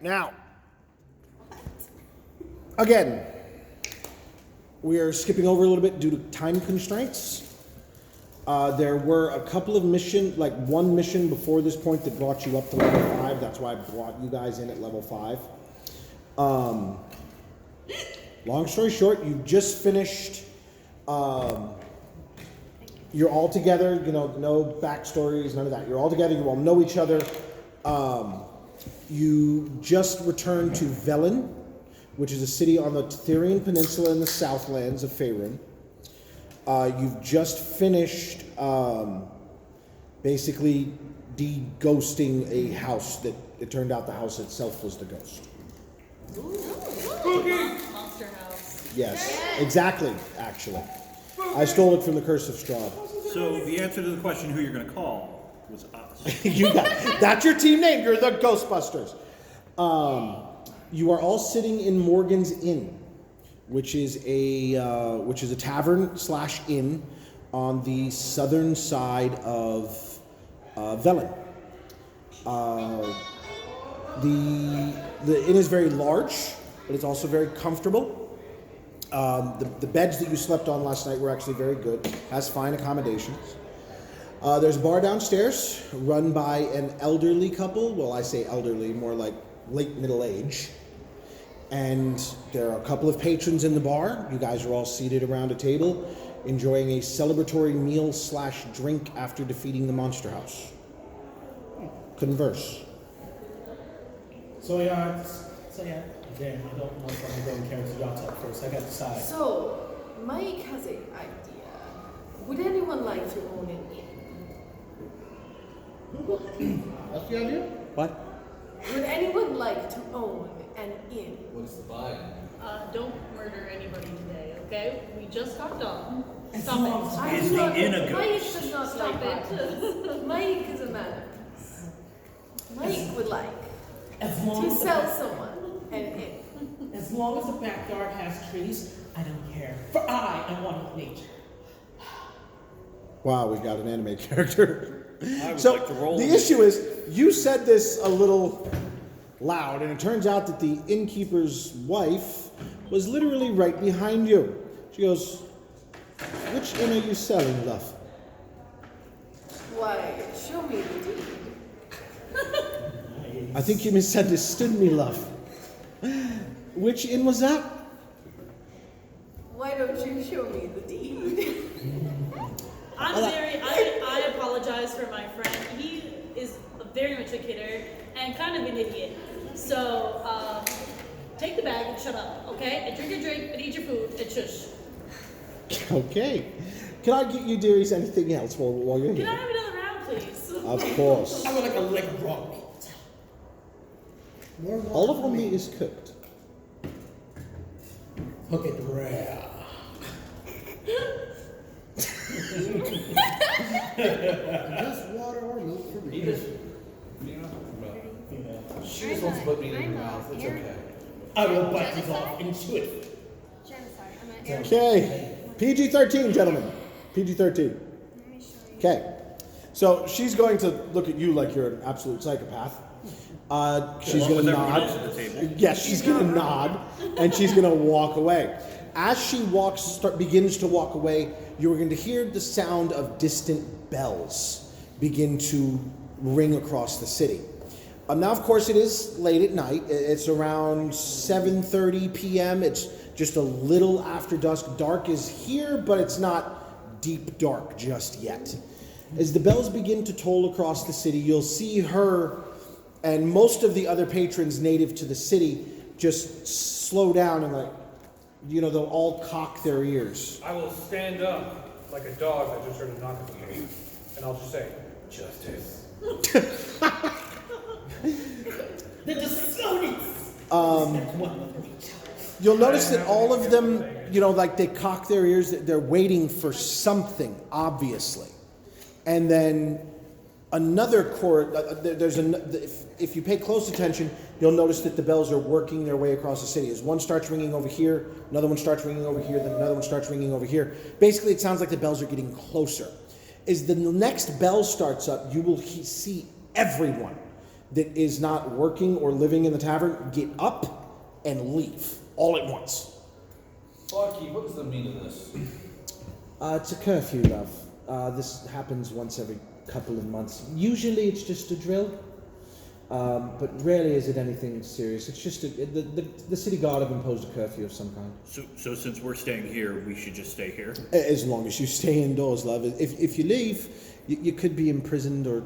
Now, again, we are skipping over a little bit due to time constraints. There were a couple of one mission before this point that brought you up to level 5. That's why I brought you guys in at level 5. Long story short, you just finished. You're all together, no backstories, none of that. You're all together, you all know each other. You just returned to Velen, which is a city on the Therian Peninsula in the Southlands of Faerun. You've just finished basically de-ghosting a house that it turned out the house itself was the ghost. Monster house. Yes, exactly, actually. I stole it from the Curse of Strahd. So the answer to the question who you're going to call was us. You got that's your team name. You're the Ghostbusters. You are all sitting in Morgan's Inn, which is a tavern / inn on the southern side of Velen. The inn is very large, but it's also very comfortable. The beds that you slept on last night were actually very good. Has fine accommodations. There's a bar downstairs run by an elderly couple. Well, I say elderly, more like late middle age. And there are a couple of patrons in the bar. You guys are all seated around a table, enjoying a celebratory meal / drink after defeating the monster house. Converse. So yeah. Damn, I don't know if I'm going to character y'all talk first. I got to decide. So, Mike has an idea. Would anyone like to own an inn? What's the idea? What? Would anyone like to own an inn? What's the buy? Don't murder anybody today, okay? We just got done. As Stop long it. as- I Is do the not- inn a Mike ghost? does not Stop like it. violence. Mike is a man of peace. Mike would like As long to as the sell someone an inn. As long as the backyard has trees, I don't care. For I am one with nature. Wow, we've got an anime character. I would So like to roll. the issue is, you said this a little loud, and it turns out that the innkeeper's wife was literally right behind you. She goes, "Which inn are you selling, love?" Why, show me the deed. I think you misunderstood me, love. Which inn was that? Why don't you show me the deed? I apologize for my friend. He is very much a kidder and kind of an idiot. So, take the bag and shut up, okay? And drink your drink and eat your food and shush. Okay. Can I get you, dearies, anything else while you're Can I here? have another round, please? Of course. I would like a leg of raw meat. More All of our meat is cooked. Hook it rare. Just water or milk for me. She just wants to put meat in her mouth. It's okay. I will bite this off and chew it. Okay. PG-13, gentlemen. PG-13. Okay. So she's going to look at you like you're an absolute psychopath. She's going to With everyone else nod. at the table. Yes, she's going to nod, and she's going to walk away. As she begins to walk away, you're going to hear the sound of distant bells begin to ring across the city. Now, of course, it is late at night. It's around 7:30 p.m. It's just a little after dusk. Dark is here, but it's not deep dark just yet. As the bells begin to toll across the city, you'll see her and most of the other patrons native to the city just slow down and they'll all cock their ears. I will stand up like a dog that just heard a knock at the gate, and I'll just say, "Justice." The Disonies! You'll notice that all of them, they cock their ears, they're waiting for something, obviously. And then another chord, if you pay close attention, you'll notice that the bells are working their way across the city. As one starts ringing over here, another one starts ringing over here, then another one starts ringing over here. Basically, it sounds like the bells are getting closer. As the next bell starts up, you will see everyone that is not working or living in the tavern get up and leave all at once. Barkeep, what does the meaning of this? It's a curfew, love. This happens once every couple of months. Usually it's just a drill, but rarely is it anything serious. It's just the city guard have imposed a curfew of some kind. So since we're staying here, we should just stay here? As long as you stay indoors, love. If you leave, you could be imprisoned or,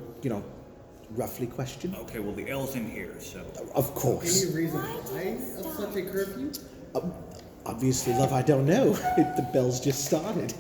roughly questioned. Okay, well, the ale's in here, so... Of course. Any reason why of such a curfew? Obviously, love, I don't know. The bell's just started.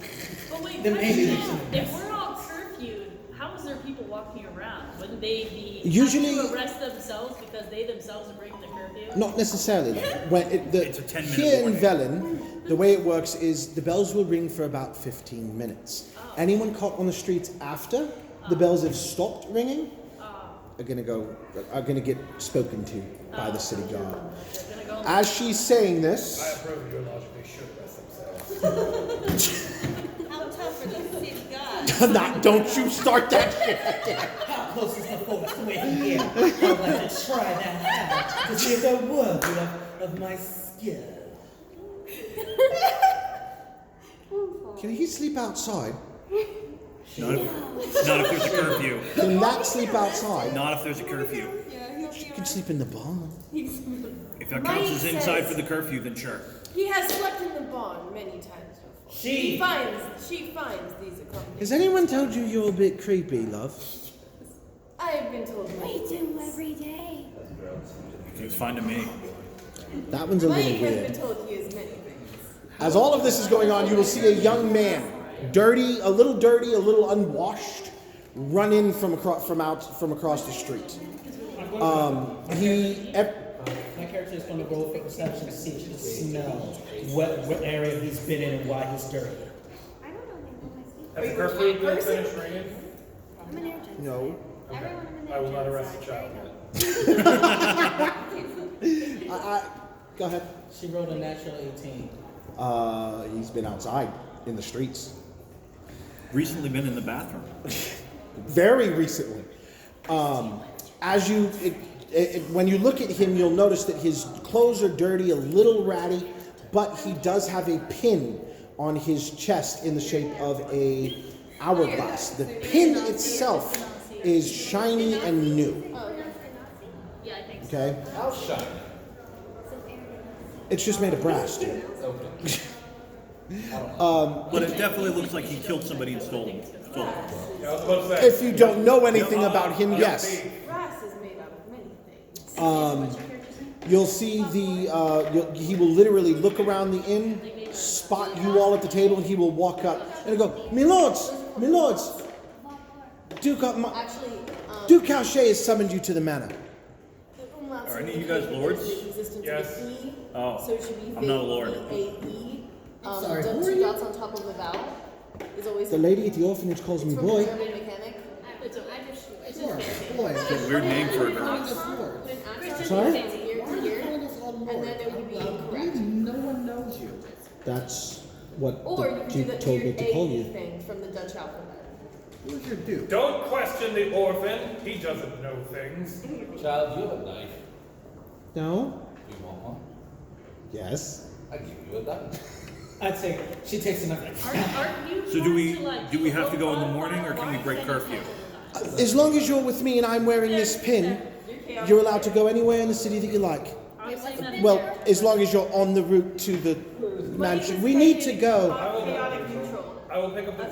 But wait, Then maybe question, it's- if we're all curfewed, how is there people walking around? Wouldn't they be Usually- have to arrest themselves because they themselves are breaking the curfew? Not necessarily. Love. It's a 10-minute here in warning. Velen, the way it works is the bells will ring for about 15 minutes. Anyone caught on the streets after the bells have stopped ringing are gonna get spoken to by the city guard. They're gonna go As she's saying this, I approve your logic. They should arrest themselves. How tough are the city gods? don't you start that shit. How close is the forest away from here? I'd like to try that out to see if they're worthy of my skill. Can he sleep outside? Not if there's a curfew. Can that sleep outside? Not if there's a curfew. You can sleep in the barn. If that counts as inside for the curfew, then sure. He has slept in the barn many times before. She finds these accommodations. Has anyone told you you're a bit creepy, love? I have been told many things. every day. Seems fine to me. That one's a little Mike has weird. been told he is many things. As all of this is going on, you will see a young man, a little unwashed, run in from across the street. My character is going to roll for perception to see if she can smell what area he's been in and why he's dirty. I don't know. Has the curfew been finished ringing? I'm an agent. No. Everyone in the I will not arrest the child yet. Go ahead. She rolled a natural 18. He's been outside in the streets. Recently been in the bathroom. Very recently. When you look at him, you'll notice that his clothes are dirty, a little ratty, but he does have a pin on his chest in the shape of a hourglass. The pin itself is shiny and new. Yeah, I think so. Okay? How shiny? It's just made of brass, dude. Okay. But it definitely looks like he killed somebody and stole it. Yeah, I was about to say. If you don't know anything about him, yes. Brass is made out of many things. You'll see he will literally look around the inn, spot you all at the table, and he will walk up and he'll go, "My lords, Duke Cauchet has summoned you to the manor." Are any of you guys lords? Yes. Oh, So it should be I'm not a lord. V-A-E. Sorry, Done who are 2 you? dots on top of the vowel. Is always The lady at the orphanage calls me from boy. the German mechanic. It's just Boy, fancy. boy. Weird name for a girl. When accent Sorry? is ear to ear, and then it would be incorrect. No one knows you. That's what Or you the can do Duke the told me weird to call AE you. thing from the Dutch alphabet. Who's your dude? Don't question the orphan. He doesn't know things. Child, you have a knife. No? Do you want one? Yes. I give you a knife. I'd say she takes another. Aren't you So do we trying do we have to go in the look morning or up can we break curfew? As long as you're with me and I'm wearing this pin, you're allowed to go anywhere in the city that you like. I'm saying that Well, as long as you're on the route to the mansion. We need to go. Chaotic neutral. I will pick up the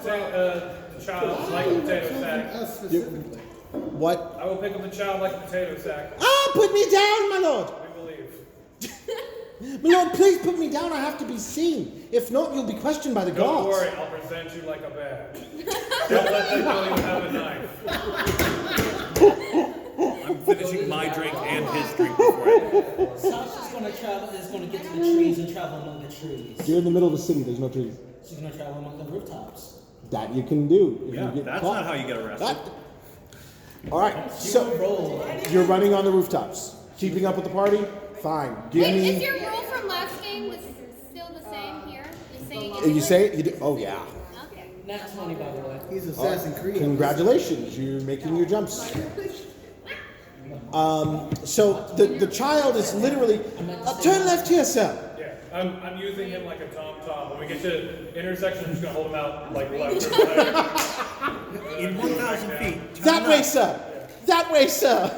child like a potato sack. Us specifically. What? I will pick up the child like a potato sack. Ah, put me down, my lord! We will leave. My lord, please put me down. I have to be seen. If not, you'll be questioned by the Don't guards. worry, I'll present you like a badge. Don't let them know you have a knife. I'm finishing my drink and his drink before I Sasha's going to get to the trees and travel among the trees. You're in the middle of the city. There's no trees. She's going to travel among the rooftops. That you can do. If Yeah, you get that's caught. not how you get arrested. That- All right. She So will roll. you're running on the rooftops, keeping up with the party. Fine. Give Wait, me. is your rule from last game still the same here? You're saying it? You say it. You do. Oh yeah. Okay. Not 20, by the way. He's Assassin's Creed. Congratulations. You're making your jumps. So the child is literally turn left here, sir. Yeah, I'm using him like a tom-tom. When we get to intersection, I'm just gonna hold him out like left or right. In 1,000 feet. turn That way, left. sir. That way, sir.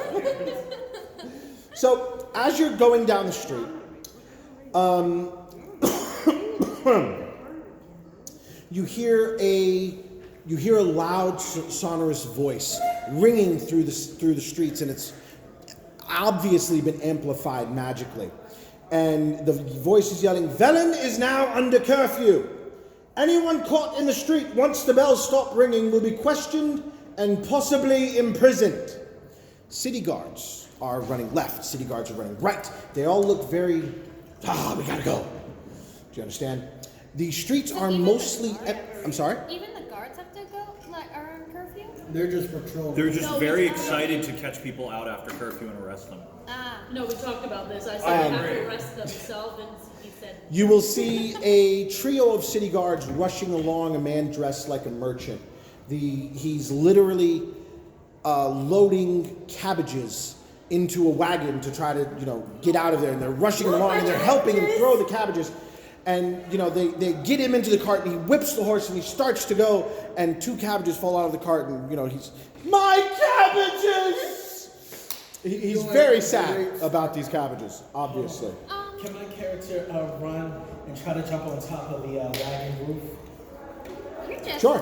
So as you're going down the street, you hear a loud, sonorous voice ringing through the streets, and it's obviously been amplified magically. And the voice is yelling, "Velen is now under curfew. Anyone caught in the street once the bells stop ringing will be questioned and possibly imprisoned." City guards are running left. City guards are running right. They all look very, we gotta go. Do you understand? The streets are mostly, I'm sorry? Even the guards have to go, like, are on curfew? They're just patrolling. They're just very excited to catch people out after curfew and arrest them. No, we talked about this. I said they have to arrest themselves, and he said. You will see a trio of city guards rushing along, a man dressed like a merchant. He's literally loading cabbages into a wagon to try to, get out of there. And they're rushing along and they're helping him throw the cabbages. And, they get him into the cart and he whips the horse and he starts to go. And 2 cabbages fall out of the cart and, he's, "My cabbages!" He's very sad about these cabbages, obviously. Can my character run and try to jump on top of the wagon roof? You're just, Sure.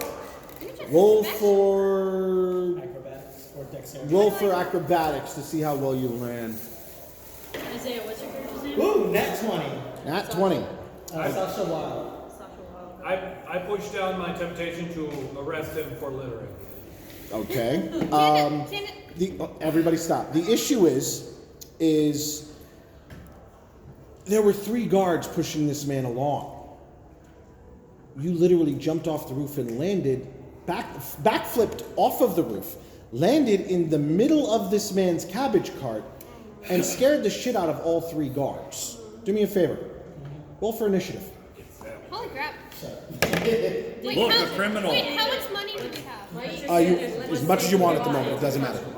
you're just Roll special. for Acrobatics or dexterity? roll for acrobatics to see how well you land. Isaiah, what's your character's name? Ooh, nat 20. Nat 20. Sasha Wild. Sasha Wild. I pushed down my temptation to arrest him for littering. Okay. Can Everybody stop. The issue is there were 3 guards pushing this man along. You literally jumped off the roof and landed, backflipped off of the roof, landed in the middle of this man's cabbage cart, and scared the shit out of all 3 guards. Do me a favor. Roll for initiative. Holy crap. Look, a criminal. Wait, how much money do we have? As much as you want at the moment. It doesn't matter. Woo!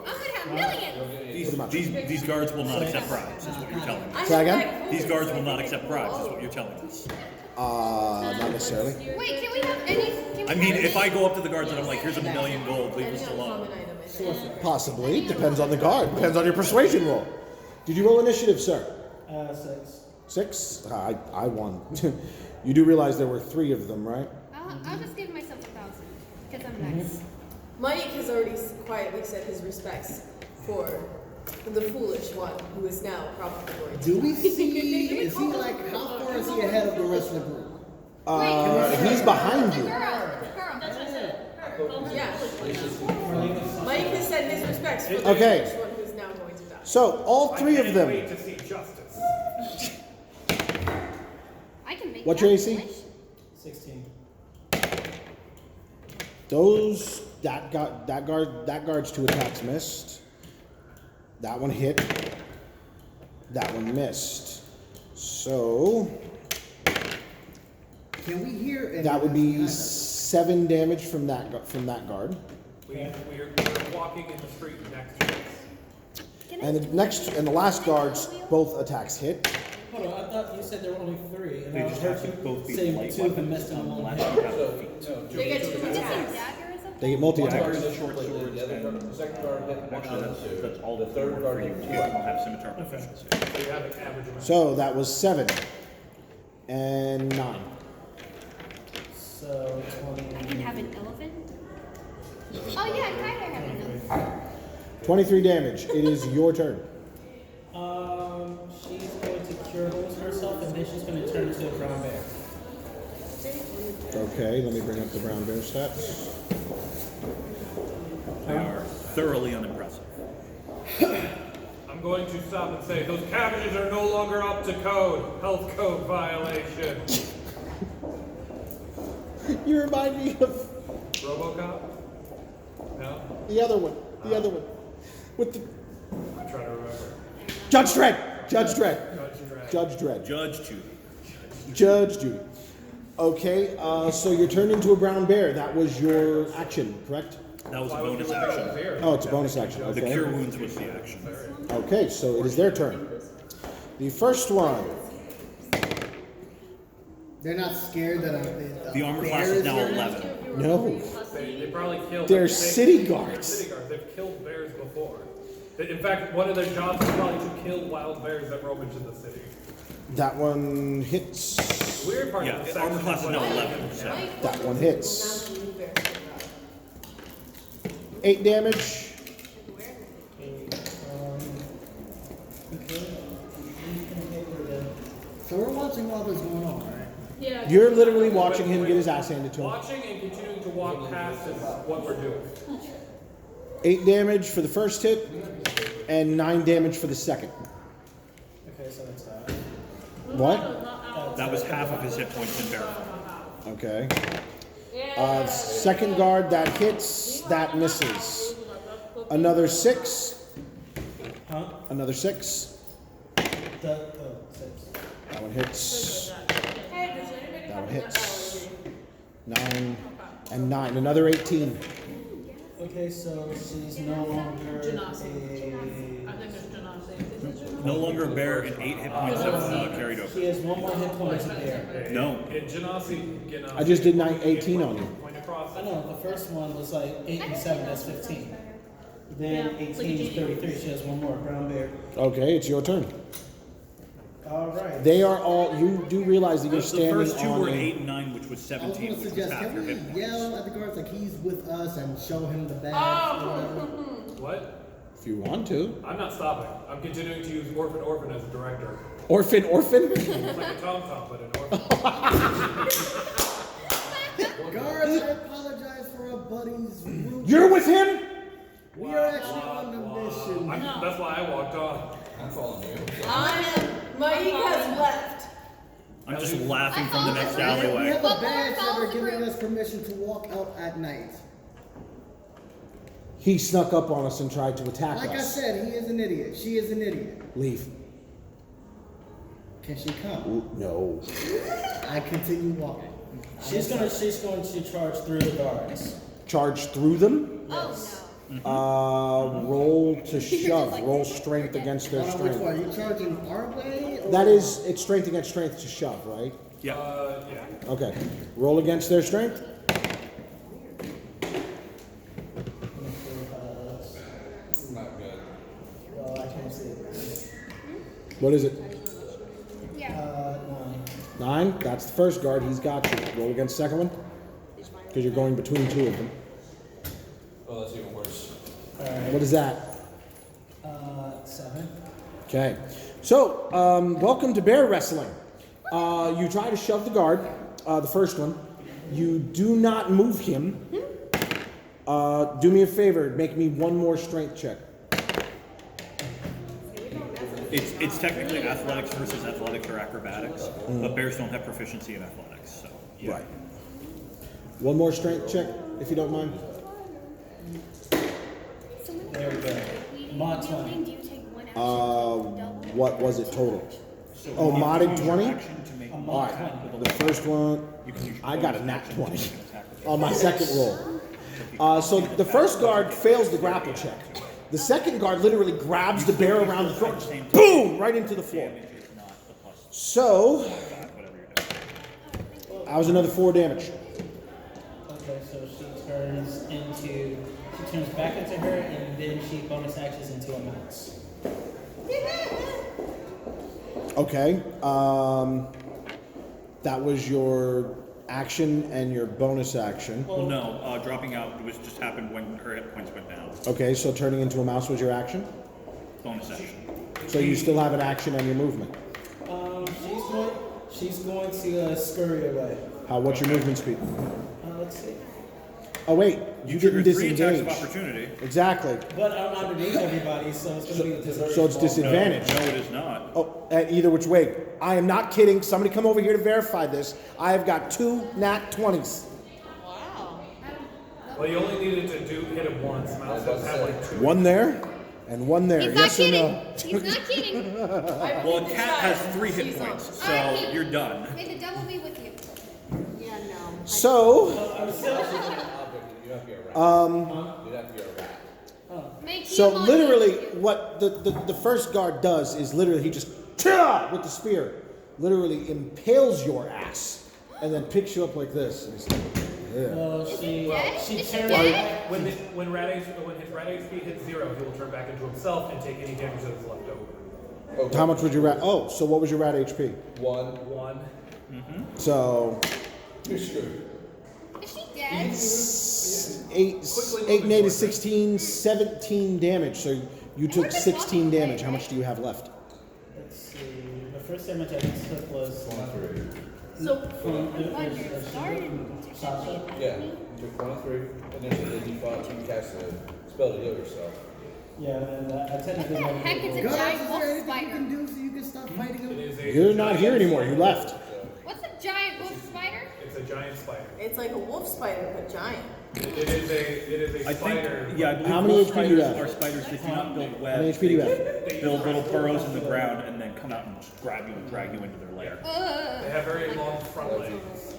I'm gonna have millions. These guards will not accept bribes, is what you're telling me. Say again? These guards will not accept bribes, is what you're telling me. Not necessarily. Wait, can we have any? Can we I mean, have if I go up to the guards and I'm like, "Here's $1 million gold, leave us alone." Possibly. Depends on the guard. Depends on your persuasion roll. Did you roll initiative, sir? 6. 6? I won. You do realize there were 3 of them, right? I'll just give myself 1,000 because I'm nice. Mike has already quietly said his respects for the foolish one who is now probably going to. Do we see? Is he like? How far is he ahead of the rest of the group? He's behind you. Girl. That's what I said. Yeah. Mike has said his respects for the Okay. foolish one who is now going to die. So, all 3 of Wait them. to see justice. I can make What's that your AC? wish. 16. That guard's 2 attacks missed. That one hit. That one missed. So Can we hear? that would be 7 damage from that guard. We're walking in the street next to us. And the last guard's both attacks hit. Hold on, I thought you said there were only 3. And They I just heard have to you both be say light 2 of them weapons missed and one unless hit. you have feet. They get 2 Is this a attacks. dagger or something? They get multi One attacks. guard The is short short swords sword, the other guard, the second guard hit Actually, down that's all the third guard for you. hit You 2. don't have scimitar proficiency. So you have an average amount. So that was 7 and 9. So 20. I can have an elephant. Oh yeah, I kind of have an elephant. 23 damage. It is your turn. She's going to cure wounds herself, and then she's going to turn into a brown bear. Okay, let me bring up the brown bear stats. They are thoroughly unimpressive. I'm going to stop and say, those cabbages are no longer up to code. Health code violation. You remind me of RoboCop? No? the other one. The other one. With the I'm trying to remember. Judge Dredd. Judge Dredd. Judge Dredd. Judge Dredd. Judge Judy. Judge Judy. Okay, so you're turned into a brown bear. That was your action, correct? That was a bonus action. Oh, it's a bonus action. The Okay. cure wounds was the action. Okay, so it is their turn. The first one. They're not scared that The armor class is now 11. No. They probably killed. They're they- city guards. City guards. They've killed bears before. In fact, one of their jobs is probably to kill wild bears that roam into the city. That one hits. The weird part Yeah, of the the armor section class is now when- 11. So. That one hits. 8 damage. So we're watching all this going on, right? Yeah. You're literally watching him get his ass handed to him. Watching and continuing to walk past is what we're doing. 8 damage for the first hit, and 9 damage for the second. Okay, so that's that. What? That was half of his hit points in bear. Okay. Second guard that hits, that misses. Another 6. Huh? Another 6. Six. That one hits. That one hits. 9 and 9. Another 18. Okay, so she's no longer Genasi. a... I think it's Genasi. No longer a bear, and 8 hit points have carried over. She has one more hit point as a bear. No. In Genasi, I just did 18 on you. Point across. I know, the first one was like 8 and 7, that's 15. Then Yeah, 18 is 33, she has one more, brown bear. Okay, it's your turn. Alright. They are all. You do realize that you're The standing first two on were a. 8 and 9, which was I was 17, going to which was suggest, half can your hit we points. yell at the guards like he's with us and show him the badge? Oh. or whatever? What? If you want to. I'm not stopping. I'm continuing to use Orphan as a director. Orphan. It's like a tom-tom, but an orphan. Guards, I apologize for our buddy's root. You're with him? We are actually on a mission. That's why I walked on. Mike has left. I'm just laughing from the next We alleyway. have a But badge that follow are the giving group. us permission to walk out at night. He snuck up on us and tried to attack Like I us. said, he is an idiot. She is an idiot. Leave. Can she come? No. I continue walking. She's going to charge through the guards. Charge through them. Oh Roll to shove. Roll strength against their Which one? Are strength. you charging our way? Or That is, it's strength against strength to shove, right? Yeah. Yeah. Okay. Roll against their strength. Well, I can't see it. What is it? no. Yeah. 9. 9. That's the first guard. He's got you. Roll against the second one. Because you're going between two of them. Oh, that's even worse. What is that? 7. Okay. So, welcome to bear wrestling. You try to shove the guard, the first one. You do not move him. Do me a favor, make me one more strength check. It's technically athletics versus athletics or acrobatics, but bears don't have proficiency in athletics, so. Yeah. Right. One more strength check, if you don't mind. There we go. Mod 20. Do you take one action to double? What was it total? Oh, modded 20? A mod All 20. right. The first one, I got a nat 20 on my second roll. So the first guard fails the grapple check. The second guard literally grabs the bear around the throat, boom, right into the floor. So, that was another 4 damage. Okay, so she turns back into her, and then she bonus actions into a mouse. Okay. That was your action and your bonus action. Well, no, dropping out just happened when her hit points went down. Okay, so turning into a mouse was your action? Bonus action. So you still have an action and your movement. She's going to scurry away. What's your movement speed? Let's see. Oh wait, you didn't triggered 3 attacks of disengage. opportunity. Exactly. But I'm underneath everybody, so it's going to be a disadvantage. So it's disadvantage. No, it is not. Oh, either which way. I am not kidding. Somebody come over here to verify this. I have got 2 nat 20s. Well, you only needed to hit him once. Mouse does have like 2. One there and one there. He's not Yes or kidding. no? He's not kidding. Well, a cat has 3 hit points, so you're done. May the devil be with you. Yeah, no. So, have to be a rat. You'd have to be a rat. Make So you literally, what the first guard does is literally he just with the spear, literally impales your ass, and then picks you up like this. And he's like, yeah. Well, she Is she turned. dead? When his rat HP hits 0, he will turn back into himself and take any damage that is left over. Okay. How much would your rat? Oh, so what was your rat HP? 1. 1. So You're screwed. Is she dead? 8 and 8 is 16, 17 damage. So you took 16 damage. How much do you have left? Let's see. The first damage I took was 23. So, What, you're starting to Sasha? Yeah, you took 23, and then you fought to cast a spell to heal yourself. Yeah, and I technically What the heck is a God, giant is wolf there anything you spider? can do so you can stop fighting It them? is a You're not here anymore. You left. What's a giant wolf spider? It's a giant spider. It's like a wolf spider, but giant. It is a I spider. think, yeah, I believe How many most HP do you spiders have? are spiders that do not build How webs. many HP do you have? They build little burrows in the ground and then come out and just grab you and drag you into their lair. They have very long front legs.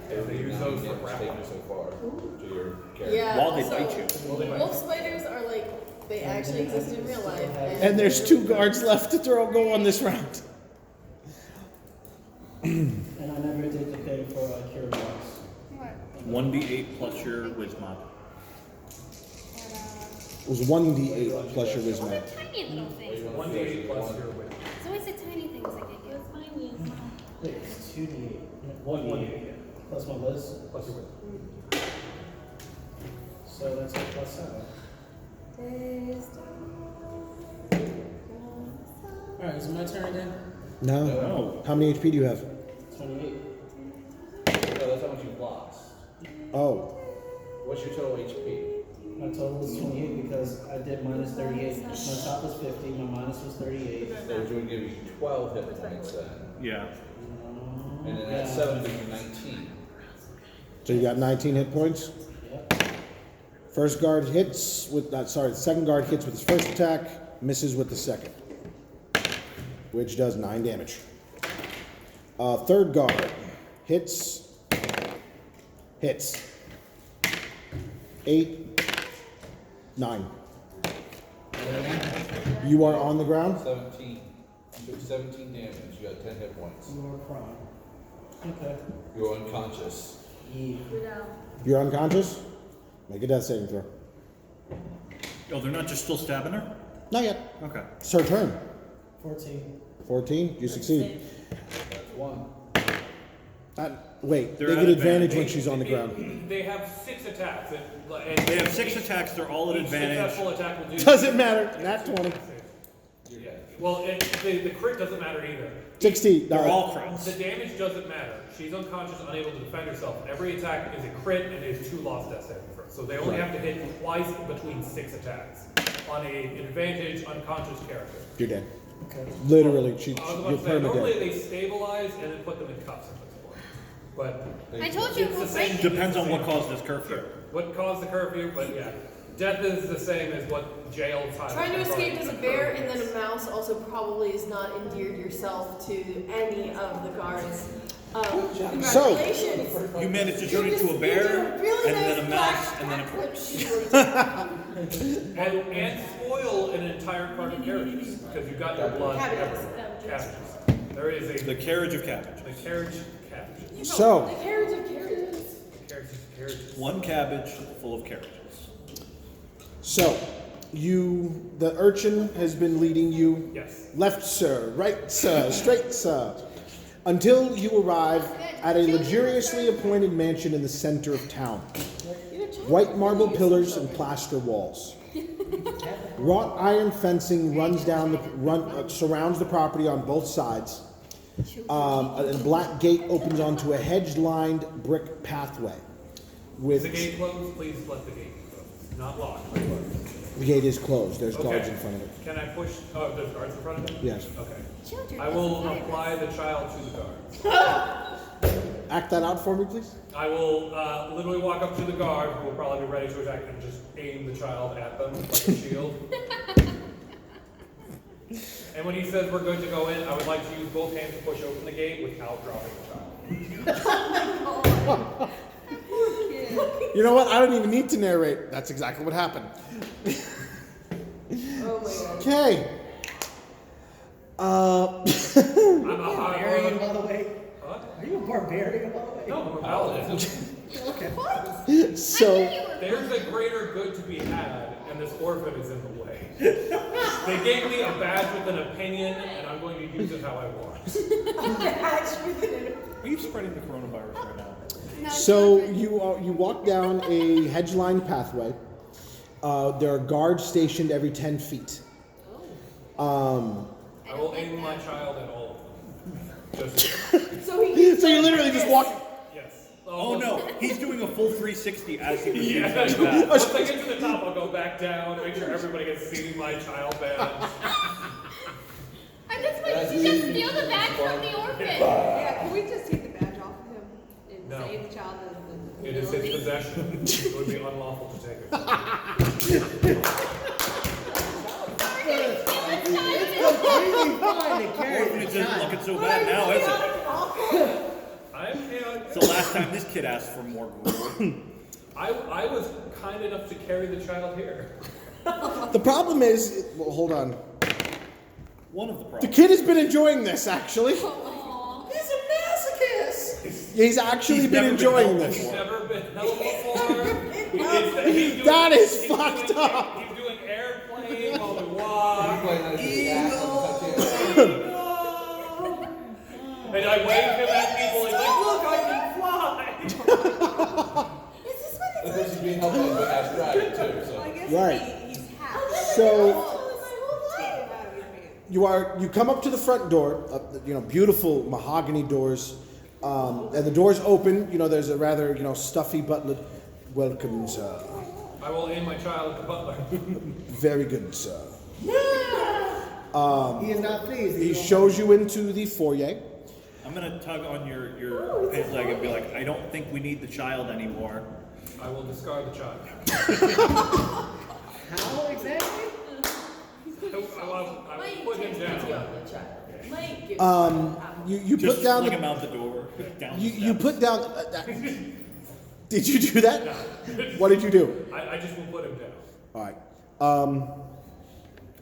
And they use those for Damage grappling. taken so far to your character. Yeah. While they so bite you. Wolf spiders are like they actually exist in real life. And there's 2 guards left to go on this round. And I never did the thing for cure box. What? 1d8 plus your wisdom. It was 1d8 plus your wisdom. What a tiny little thing. 1d8 plus your wit. It's always the tiny things I get you. Wait, it's 2d8. 1d8. Plus my list. Plus your wit. So that's a plus 7. Alright, is it my turn again? No. No. How many HP do you have? 28. No, that's how much you've lost. Oh. What's your total HP? My total was 28 because I did minus 38. My top was 50, my minus was 38. So which would give you 12 hit points then. Yeah. And then at 7 gives you 19. So you got 19 hit points. Yep. First guard hits with the second guard hits with his first attack, misses with the second, which does 9 damage. Third guard hits, 8, 9. You are on the ground. 17. You took 17 damage. You got 10 hit points. You are prone. Okay. You're unconscious. Yeah. You're unconscious. Make a death saving throw. Oh, they're not just still stabbing her? Not yet. Okay. It's her turn. 14. 14. You succeed. That's 1. Wait, They're they at get advantage advantage. when she's on the ground. They have 6 attacks. And They have 6 attacks, they're all at each advantage. successful attack will do. Doesn't matter. Nat 20. Yeah. Well, the crit doesn't matter either. 60. They're all crits. The damage doesn't matter. She's unconscious, unable to defend herself. Every attack is a crit and is 2 lost death saving throws. So they only have to hit twice between 6 attacks on an advantage unconscious character. You're dead. Okay. Literally, I was you're about to say, normally permadead. they stabilize and then put them in cuffs and support. But I told you it's the we'll same. break it. Depends on what caused this curfew. What caused the curfew, but yeah. Death is the same as what jail time. Trying to escape as a bear and then a mouse also probably is not endeared yourself to any of the guards. Congratulations. You managed to turn into a bear, Really and then a nice mouse, and then a black corpse. and spoil an entire cart of characters because you got your blood Cabbages. everywhere. Cabbages. There is The carriage of cabbage. the carriage cabbages. So, The carriage of carriages. Carriages. 1 cabbage full of carriages. so the urchin has been leading you Yes. left, sir, right, sir, straight, sir, until you arrive at a luxuriously appointed mansion in the center of town. White marble pillars and plaster walls. Wrought iron fencing surrounds the property on both sides. And a black gate opens onto a hedge-lined brick pathway. Is the gate closed? Please let the gate close. Not locked, but closed. The gate is closed. There's guards Okay. in front of it. Can I push? Oh, there's guards in front of it? Yes. Okay. Children I will must apply the child to the guards. Act that out for me, please. I will literally walk up to the guard, who will probably be ready to attack, and just aim the child at them like a shield. And when he says we're good to go in, I would like to use both hands to push open the gate without dropping the child. You know what? I don't even need to narrate. That's exactly what happened. Oh my god. Okay. I'm a Barbarian, by the way. Huh? Are you a barbarian, by the way? No, I'm a paladin. Okay. So, There's a greater good to be had, and this orphan is in the way. They gave me a badge with an opinion, and I'm going to use it how I want. Are you spreading the coronavirus right now? No, so you walk down a hedge-lined pathway. There are guards stationed every 10 feet. I will aim my child at all of them. Just, So he. So you literally just walk. yes. Oh no, he's doing a full 360 as he proceeds Yeah. like that. Once I get to the top, I'll go back down, make sure everybody can see my child badge. I'm just like, just steal the badge from the orphan. Yeah, can we just take the badge off of him and No. save the child? It is his possession. It would be unlawful to take it. Completely fine to carry Orphanage the isn't child. looking so bad now, is it? I'm chaotic. It's the last time this kid asked for more gruel. I was kind enough to carry the child here. The problem is, well, hold on. One of the The problems. kid has been enjoying this, actually. He's a masochist. He's actually He's been never been enjoying held this. He's never been held before. He's doing- That is he's fucked doing- up. He's doing airplane while we You walk. play like the axe on the And I wave him at people. He's like, look, I can fly. Of course, he's being held by a big ass dragon too. So. Right. He's half. So you come up to the front door, beautiful mahogany doors, and the doors open. There's a rather stuffy butler. Welcome, sir. I will aim my child at the butler. Very good, sir. He is not pleased. He shows you into the foyer. I'm gonna tug on your pant leg and be like, I don't think we need the child anymore. I will discard the child. How exactly? I will put him down. You Just put down fling the, him out the door. Down the you steps. put down. Did you do that? What did you do? I just will put him down. All right.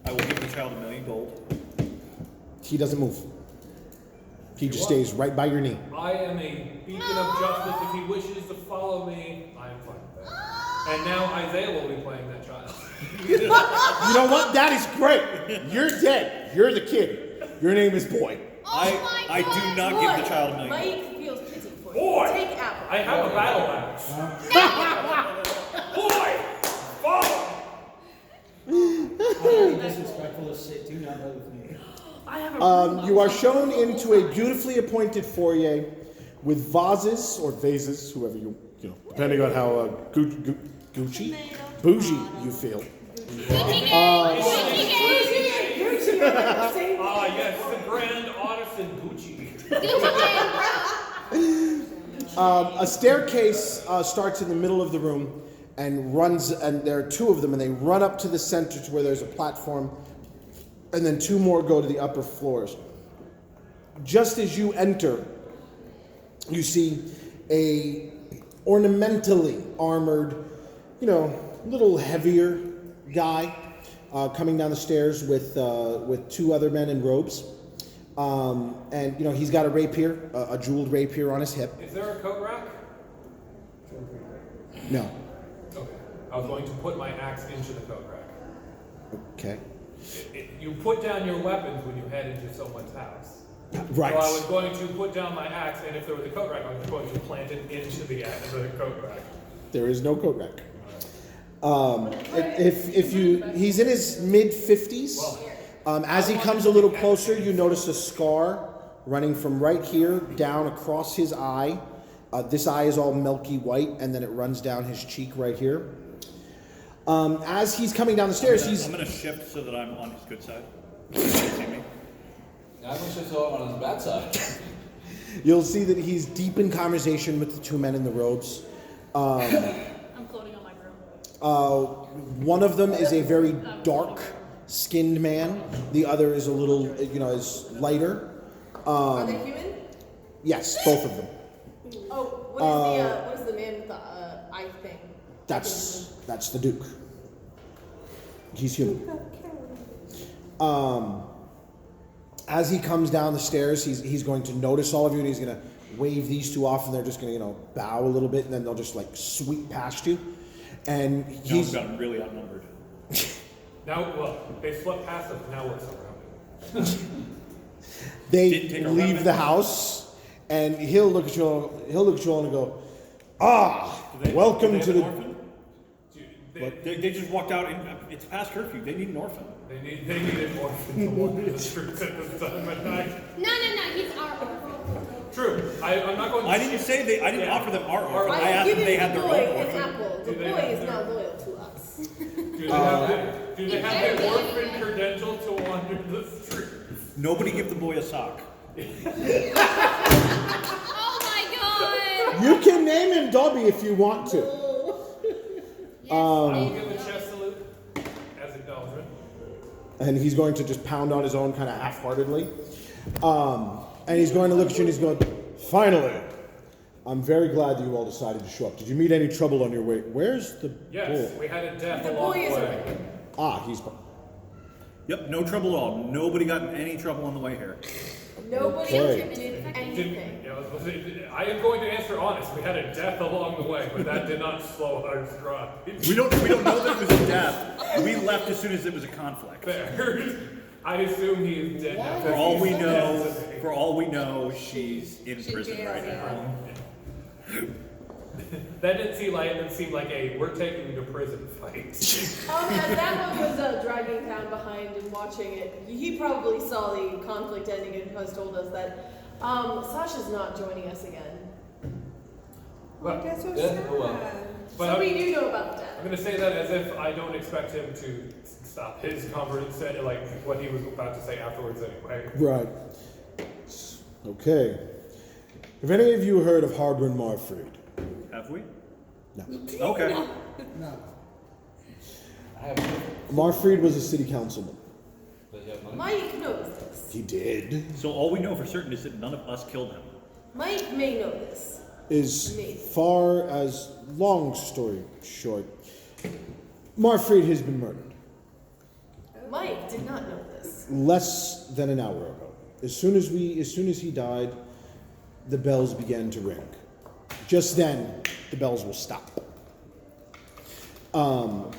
I will give the child $1 million. He doesn't move. He just stays right by your knee. I am a beacon of justice. If he wishes to follow me, I am fine with that. And now Isaiah will be playing that child. You know what? That is great. You're dead. You're the kid. Your name is Boy. I do not give the child $1 million. Mike feels pity for you. Boy! Take Apple. I have a battle axe. Boy! Follow! Highly disrespectful as shit. Do not know with me. I have a You are shown into a beautifully appointed foyer with vases or vases, whoever depending on how Gucci, bougie you feel. Ah, yes, the grand artisan Gucci. A staircase starts in the middle of the room and runs, and there are two of them, and they run up to the center to where there's a platform, and then two more go to the upper floors. Just as you enter, you see a ornamentally armored, little heavier guy coming down the stairs with two other men in robes. And he's got a rapier, a jeweled rapier on his hip. Is there a coat rack? No. Okay. I was going to put my axe into the coat rack. Okay. You put down your weapons when you head into someone's house. Right. So I was going to put down my axe, and if there was a coat rack, I was going to plant it into the coat rack. There is no coat rack. He's in his mid-50s. As he comes a little closer, you notice a scar running from right here down across his eye. This eye is all milky white, and then it runs down his cheek right here. As he's coming down the stairs, I'm gonna shift so that I'm on his good side. I'm going to shift on his bad side. You'll see that he's deep in conversation with the two men in the robes. I'm floating on my broom. One of them is a very dark-skinned man. The other is a little, is lighter. Are they human? Yes, both of them. Oh, what is the man with the I think. That's the Duke. He's human. As he comes down the stairs, he's going to notice all of you, and he's going to wave these two off, and they're just going to, bow a little bit, and then they'll just like sweep past you. And he's gotten really outnumbered. Now, well, they swept past us. Now we're surrounded. they Take a leave run. the house, and he'll look at you all and go, welcome to the. They just walked out. It's past curfew. They need an orphan. They need an orphan to walk the streets at this time at night. No, he's our orphan. True. I'm not going to... I didn't say I didn't offer them our orphan. I I'm asked if giving they had the their boy own an orphan. apple. The boy is not loyal to us. Do they have the orphan credential to wander the streets? Nobody give the boy a sock. Oh my god! You can name him Dobby if you want to. I will give a chest salute as acknowledgement. And he's going to just pound on his own kind of half-heartedly. And he's going to look at you and he's going, finally, I'm very glad that you all decided to show up. Did you meet any trouble on your way? Where's the Yes, boy? we had a death The along boy the is way. He's... Yep, no trouble at all. Nobody got in any trouble on the way here. Nobody Okay. did anything. I am going to answer honest. We had a death along the way, but that did not slow our stride. We don't know that it was a death. We left as soon as it was a conflict. Fair. I assume he is dead now. For all we know, she's in prison right now. That didn't seem like a we're taking you to prison fight. As that one was dragging down behind and watching it, he probably saw the conflict ending and has told us that Sasha's not joining us again. Well, Yeah, oh well. but So we do know about that. I'm going to say that as if I don't expect him to stop his conversation, like what he was about to say afterwards anyway. Right. Okay. Have any of you heard of Harbin Marfried? Have we? No. Okay. No. I have Marfried was a city councilman. Does he have money? Mike knows this. He did. So all we know for certain is that none of us killed him. Mike may know this. As Maybe. far as, long story short, Marfried has been murdered Mike did not know this. less than an hour ago. As soon as he died, the bells began to ring. Just then, the bells will stop. I'm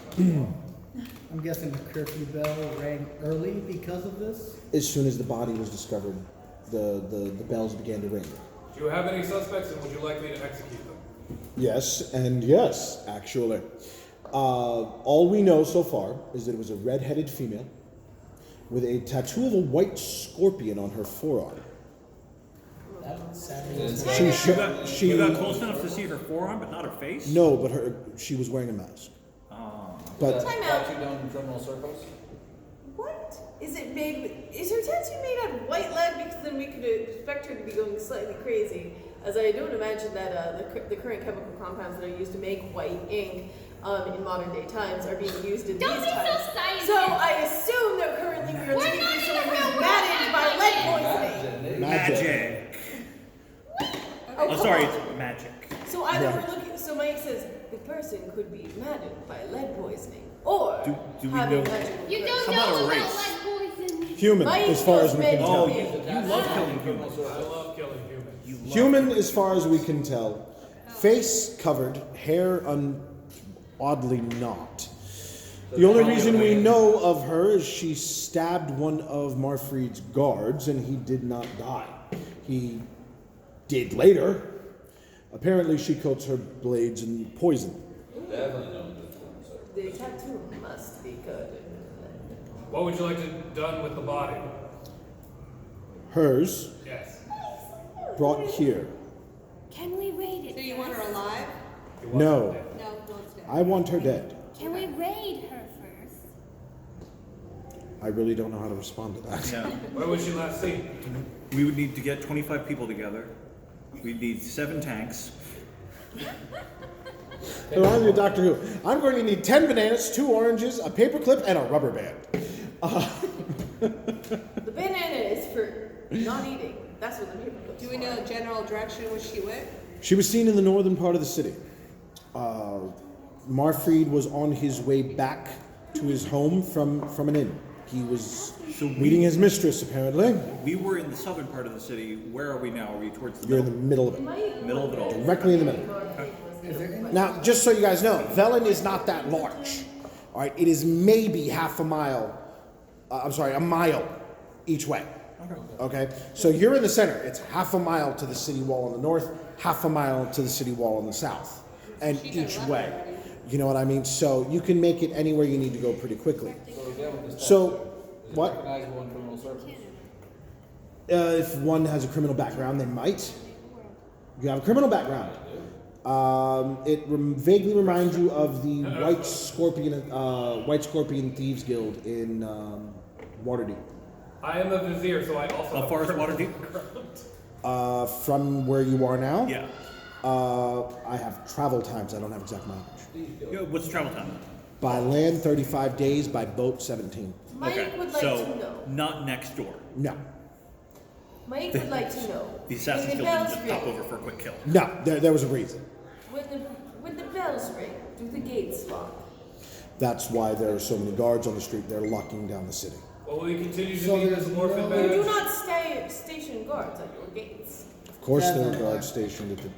guessing the curfew bell rang early because of this. As soon as the body was discovered, the bells began to ring. Do you have any suspects, and would you like me to execute them? Yes, and yes, actually. All we know so far is that it was a red-headed female with a tattoo of a white scorpion on her forearm. That sounds You got close enough to see her forearm, but not her face? No, but she was wearing a mask. But Time out. Got you down in criminal circles? What? Is it made? Is her tattoo made out of white lead? Because then we could expect her to be going slightly crazy. As I don't imagine that the current chemical compounds that are used to make white ink in modern day times are being used in Don't these be so times. scientific. So I assume that currently we are We're looking not for in someone the who's real maddened by world, lead Magic. poisoning. Magic. Oh, Oh, come sorry, on. it's magic. So either Right. we're looking. So Mike says the person could be maddened by lead poisoning, or Do we having know- magical You powers. don't How about know a about race? lead poison. human, Mike as far was as we meant can to tell. be. You love killing humans. I love killing humans. Human, as far as we can tell. Face covered, hair oddly not. The only reason we know of her is she stabbed one of Marfried's guards and he did not die. He did later. Apparently she coats her blades in poison. Definitely know this one, sir. The tattoo must be good. What would you like to done with the body? Hers, Yes. brought here. Can we raid it? Do you want her alive? You want No, them dead. No, don't stay. I want her dead. Can we raid her first? I really don't know how to respond to that. Yeah. Where was she last seen? We would need to get 25 people together. We'd need 7 tanks. So I'm your Doctor Who. I'm going to need 10 bananas, 2 oranges, a paperclip, and a rubber band. The banana is for not eating. That's what the paper clips Do we know the general direction which she went? She was seen in the northern part of the city. Marfried was on his way back to his home from an inn. He was meeting his mistress, apparently. We were in the southern part of the city. Where are we now? Are we towards the You're in middle? the middle of it. Middle of it all. Directly in the middle. Now, just so you guys know, Velen is not that large. All right, it is maybe half a mile. A mile each way. Okay, so you're in the center. It's half a mile to the city wall on the north, half a mile to the city wall on the south, and each way. You know what I mean? So you can make it anywhere you need to go pretty quickly. So, what? Recognizable in criminal service. If one has a criminal background, they might. You have a criminal background. It vaguely reminds you of the White Scorpion Thieves Guild in Waterdeep. I am a vizier, so I also. How far is Waterdeep? From where you are now? Yeah. I have travel times. I don't have exact mileage. Yeah, what's the travel time? By land, 35 days. By boat, 17. Mike Okay, would like so to know. not next door. No. Mike would like to know. The Assassin's when the Guild didn't bells just pop ring, over for a quick kill. No, there was a reason. when the bells ring, do the gates lock? That's why there are so many guards on the street. They're locking down the city. Well, we continue to So need there's this orphan no- You do badge. not station guards at your gates. Of course, That's there are not guards right. stationed at the.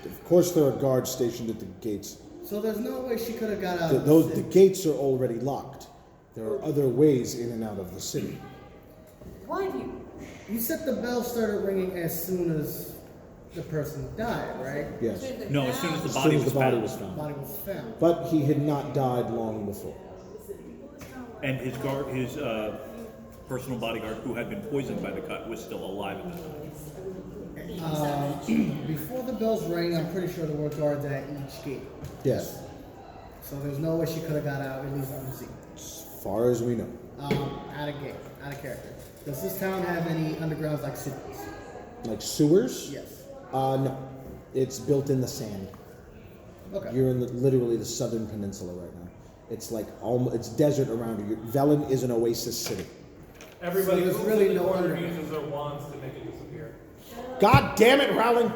Of course, there are guards stationed at the gates. So there's no way she could have got out of The city. gates are already locked. There are other ways in and out of the city. Why do you? You said the bell started ringing as soon as the person died, right? Yes. No, as soon as the As body soon as was the body found. was found. Body was found. But he had not died long before. And his personal bodyguard, who had been poisoned by the cut, was still alive at the time. Before the bells rang, I'm pretty sure there were guards at each gate. Yes. So there's no way she could have got out, at least unseen. As far as we know. Out of game, out of character. Does this town have any undergrounds like sewers? Like sewers? Yes. No. It's built in the sand. Okay. You're in literally the southern peninsula right now. It's like it's desert around you. Velen is an oasis city. Everybody So there's moves really in the no corner underground. uses their wands to make it disappear. God damn it, Rowling!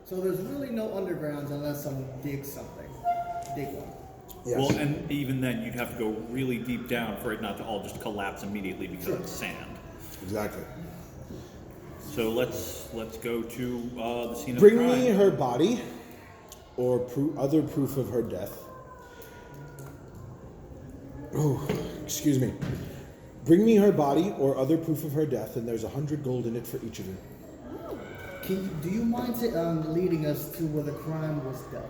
So there's really no undergrounds unless someone digs something. Dig one. Yes. Well, and even then, you'd have to go really deep down for it not to all just collapse immediately because it's sand. Exactly. So let's go to the scene of Bring the crime. me her body, or other proof of her death. Oh, excuse me. Bring me her body or other proof of her death, and there's 100 gold in it for each of you. Do you mind leading us to where the crime was done?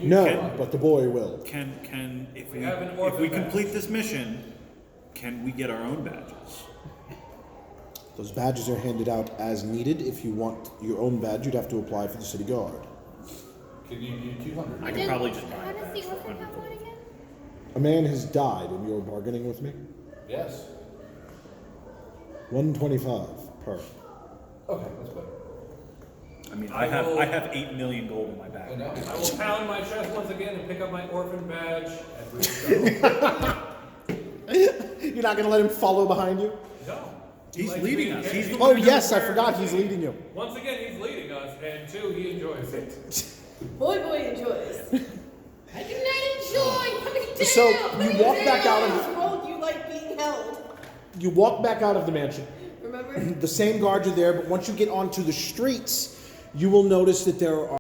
No, but the boy will. Can if we have an if orphan we badge. complete this mission, can we get our own badges? Those badges are handed out as needed. If you want your own badge, you'd have to apply for the city guard. Can you do 200? I can probably just buy How a does badge the for orphan 100 have one again? A man has died, and you're bargaining with me? Yes. 125 per. Okay, that's better. I mean, I I will- have 8 million gold in my I bag. know. I will pound my chest once again and pick up my orphan badge and we go. You're not going to let him follow behind you? No. He's Likes leading being us. carried. He's the Oh, one yes, I forgot he's leading you. Once again, he's leading us, and two, he enjoys it. Boy enjoys. I do not enjoy coming down. So you walk back out This of world you like being held. you walk back out of the mansion. Remember? The same guards are there, but once you get onto the streets, you will notice that there are